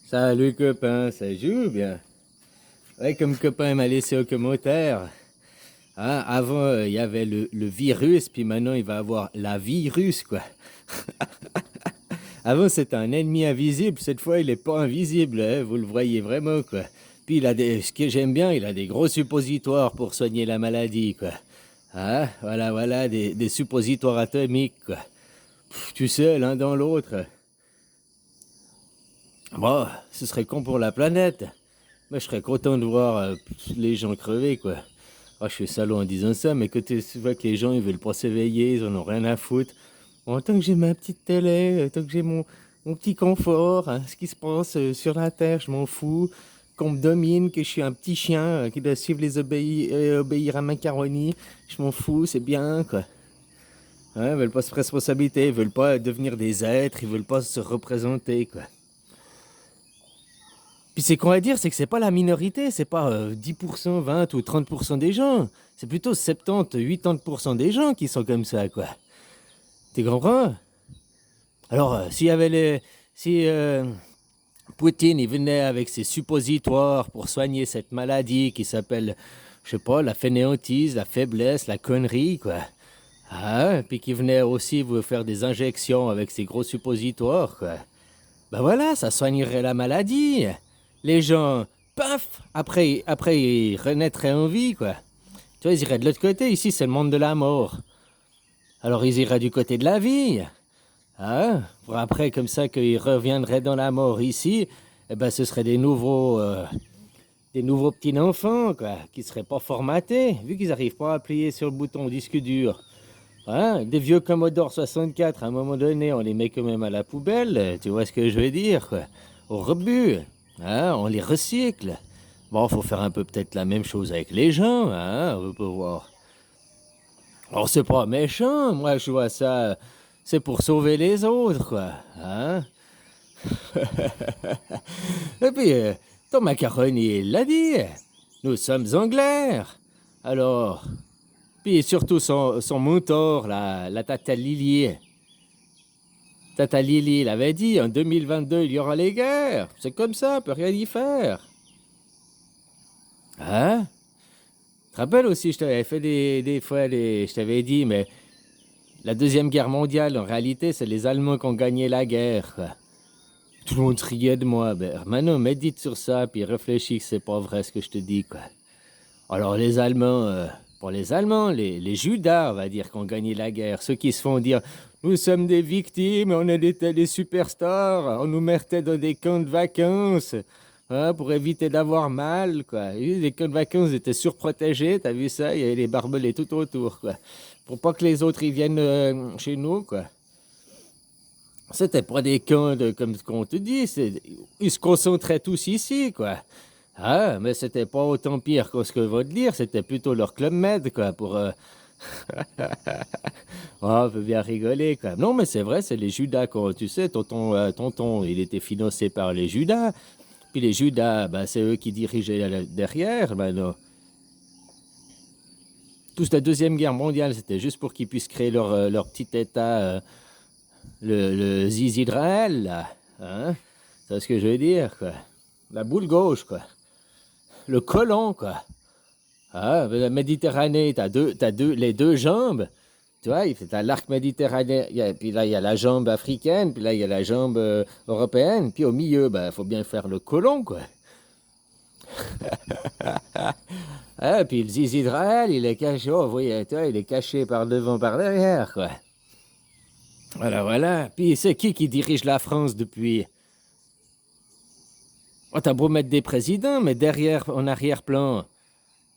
Salut copain, ça joue bien. Ouais, comme copain m'a laissé au commentaire. Hein, avant, il y avait le virus, puis maintenant, il va avoir la virus, quoi. Avant, c'était un ennemi invisible. Cette fois, il est pas invisible, hein, vous le voyez vraiment, quoi. Puis, ce que j'aime bien, il a des gros suppositoires pour soigner la maladie, quoi. Hein, voilà, des suppositoires atomiques, quoi. Tu sais, l'un dans l'autre. Bon, ce serait con pour la planète. Mais je serais content de voir les gens crever, quoi. Ah, je suis salaud en disant ça, mais quand tu vois que les gens, ils veulent pas s'éveiller, ils en ont rien à foutre. Bon, tant que j'ai ma petite télé, tant que j'ai mon petit confort, hein, ce qui se passe sur la Terre, je m'en fous. Qu'on me domine, que je suis un petit chien qui doit suivre obéir à macaroni, je m'en fous, c'est bien, quoi. Hein, ils veulent pas se responsabilité, ils veulent pas devenir des êtres, ils veulent pas se représenter, quoi. Puis c'est qu'on va dire, c'est que c'est pas la minorité, c'est pas 10%, 20 ou 30% des gens. C'est plutôt 70, 80% des gens qui sont comme ça, quoi. Tu comprends? Alors, s'il y avait les... Si Poutine, il venait avec ses suppositoires pour soigner cette maladie qui s'appelle, je sais pas, la fainéantise, la faiblesse, la connerie, quoi. Ah, puis qu'il venait aussi vous faire des injections avec ses gros suppositoires, quoi. Ben voilà, ça soignerait la maladie. Les gens, paf, après ils renaîtraient en vie, quoi. Tu vois, ils iraient de l'autre côté. Ici, c'est le monde de la mort. Alors, ils iraient du côté de la vie. Hein? Pour après, comme ça, qu'ils reviendraient dans la mort ici, eh ben, ce seraient des nouveaux petits-enfants, quoi, qui seraient pas formatés, vu qu'ils n'arrivent pas à appuyer sur le bouton disque dur. Hein? Des vieux Commodore 64, à un moment donné, on les met quand même à la poubelle, tu vois ce que je veux dire, quoi. Au rebut, hein? On les recycle. Bon, faut faire un peu peut-être la même chose avec les gens, hein? On peut voir. Alors, c'est pas méchant, moi, je vois ça, c'est pour sauver les autres, quoi, hein? Et puis, ton macaroni, il l'a dit, nous sommes anglais. Alors, puis surtout son mentor, la Tata Lily. Tata Lily l'avait dit, en 2022, il y aura les guerres. C'est comme ça, on peut rien y faire. Hein? Tu te rappelles aussi, je t'avais fait des fois, je t'avais dit, mais la Deuxième Guerre mondiale, en réalité, c'est les Allemands qui ont gagné la guerre, quoi. Tout le monde riait de moi. Ben, maintenant, médite sur ça, puis réfléchis que c'est pas vrai ce que je te dis, quoi. Alors, les Allemands, pour les Allemands, les Judas, on va dire, qui ont gagné la guerre, ceux qui se font dire nous sommes des victimes, on était des superstars, on nous mettait dans des camps de vacances, hein, pour éviter d'avoir mal, quoi. Et les camps de vacances étaient surprotégés, t'as vu ça? Il y avait les barbelés tout autour, quoi. Pour pas que les autres y viennent chez nous, quoi. C'était pas des camps comme ce qu'on te dit, ils se concentraient tous ici, quoi. Ah, mais c'était pas autant pire que ce que va te dire, c'était plutôt leur club med, quoi, pour... Oh, on peut bien rigoler, quoi. Non, mais c'est vrai, c'est les Judas, quoi. Tu sais, tonton, il était financé par les Judas. Puis les Judas, ben, c'est eux qui dirigeaient derrière, ben non. Toute la Deuxième Guerre mondiale, c'était juste pour qu'ils puissent créer leur petit État, le Zizidrael, là. Hein? C'est ce que je veux dire, quoi. La boule gauche, quoi. Le colon, quoi. Ah, la Méditerranée, les deux jambes. Tu vois, t'as l'arc méditerranéen, puis là, il y a la jambe africaine, puis là, il y a la jambe européenne, puis au milieu, ben, faut bien faire le colon, quoi. Ah, puis le zizi Israël, il est caché, oh, vous voyez, tu vois, il est caché par devant, par derrière, quoi. Voilà. Puis c'est qui dirige la France depuis? Oh, t'as beau mettre des présidents, mais derrière, en arrière-plan,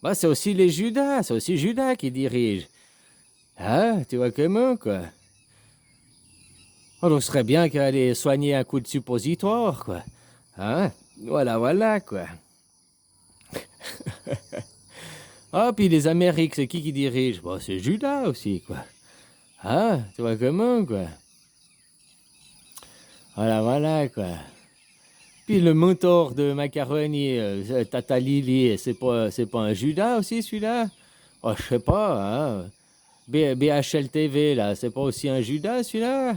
bah, c'est aussi les Judas, c'est aussi Judas qui dirige. Ah, tu vois comment, quoi. Oh, donc, ce serait bien qu'elle allait soigner un coup de suppositoire, quoi. Hein? Voilà, quoi. Ah, puis les Amériques, c'est qui dirige? Bon, c'est Judas aussi, quoi. Ah, tu vois comment, quoi. Voilà, quoi. Puis le mentor de Macaroni, Tata Lily, c'est pas un Judas aussi, celui-là? Oh, je sais pas, hein. BHL TV, là, c'est pas aussi un Judas, celui-là?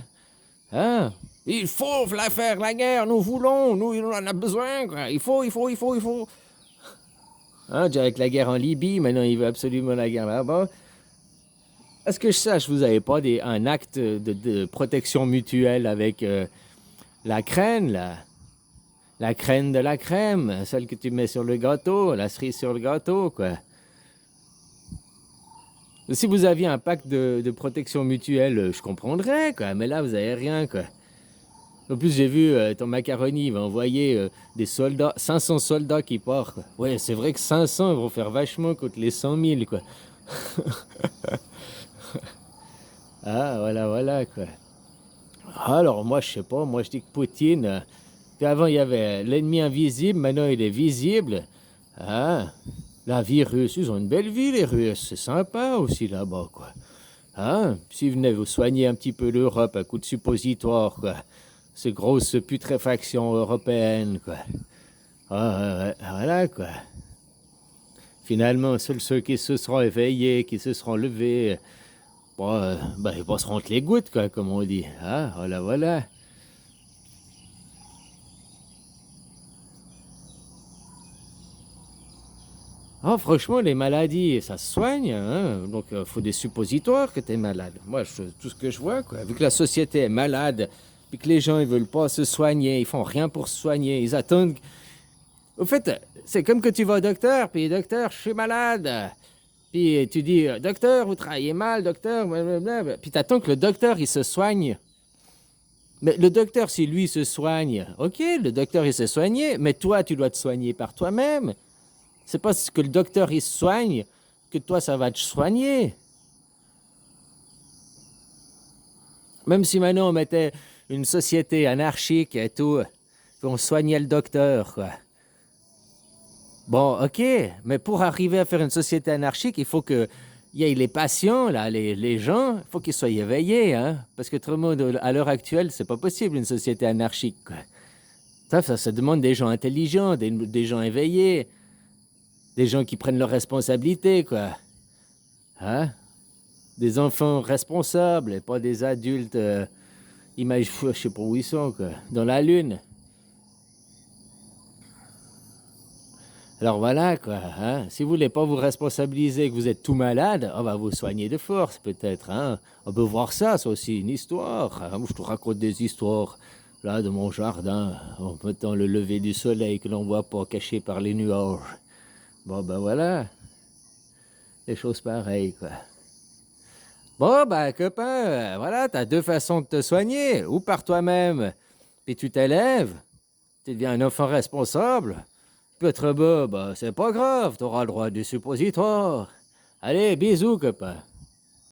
Hein? Il faut la faire, la guerre, nous voulons, nous, on en a besoin, quoi. Il faut. Hein, déjà avec la guerre en Libye, maintenant il veut absolument la guerre là-bas. À ce que je sache, vous n'avez pas un acte de protection mutuelle avec la crème, là. La crème de la crème, celle que tu mets sur le gâteau, la cerise sur le gâteau, quoi. Si vous aviez un pacte de protection mutuelle, je comprendrais, quoi. Mais là, vous avez rien, quoi. En plus, j'ai vu ton macaroni, il va envoyer des soldats, 500 soldats qui partent, quoi. Ouais, c'est vrai que 500 vont faire vachement contre les 100 000, quoi. Ah, voilà, quoi. Alors, moi, je sais pas, moi, je dis que Poutine, puis avant, il y avait l'ennemi invisible, maintenant, il est visible. Ah, la vie russe, ils ont une belle vie, les Russes, c'est sympa aussi, là-bas, quoi. Hein? S'ils venaient vous soigner un petit peu l'Europe à coup de suppositoire, quoi. Ces grosses putréfactions européennes, quoi. Ah, voilà, quoi. Finalement, seuls ceux qui se seront éveillés, qui se seront levés, bon, ils passeront entre les gouttes, quoi, comme on dit. Ah, voilà. Ah, franchement, les maladies, ça se soigne, hein. Donc, faut des suppositoires que t'es malade. Moi, tout ce que je vois, quoi. Vu que la société est malade, puis que les gens, ils veulent pas se soigner, ils font rien pour se soigner, ils attendent. Au fait, c'est comme que tu vas au docteur, puis docteur, je suis malade. Puis tu dis, docteur, vous travaillez mal, docteur, blablabla. Puis t'attends que le docteur, il se soigne. Mais le docteur, si lui se soigne, ok, le docteur, il s'est soigné, mais toi, tu dois te soigner par toi-même. C'est pas ce que le docteur, il se soigne que toi, ça va te soigner. Même si maintenant, on mettait une société anarchique et tout, puis on soignait le docteur, quoi. Bon, ok, mais pour arriver à faire une société anarchique, il faut que il y ait les patients, là, les gens, il faut qu'ils soient éveillés, hein. Parce que tout le monde, à l'heure actuelle, c'est pas possible une société anarchique, quoi. Ça demande des gens intelligents, des gens éveillés, des gens qui prennent leurs responsabilités, quoi. Hein? Des enfants responsables et pas des adultes, je sais pas où ils sont, quoi, dans la lune. Alors voilà, quoi, hein. Si vous voulez pas vous responsabiliser que vous êtes tout malade, on va vous soigner de force, peut-être, hein. On peut voir ça, c'est aussi une histoire, hein. Moi, je te raconte des histoires, là, de mon jardin, en mettant le lever du soleil que l'on voit pas, caché par les nuages. Bon, ben voilà, des choses pareilles, quoi. Bon, ben, copain, voilà, t'as deux façons de te soigner, ou par toi-même, puis tu t'élèves, tu deviens un enfant responsable. Peut-être bas, bah, c'est pas grave, t'auras le droit du suppositoire. Allez, bisous, copain.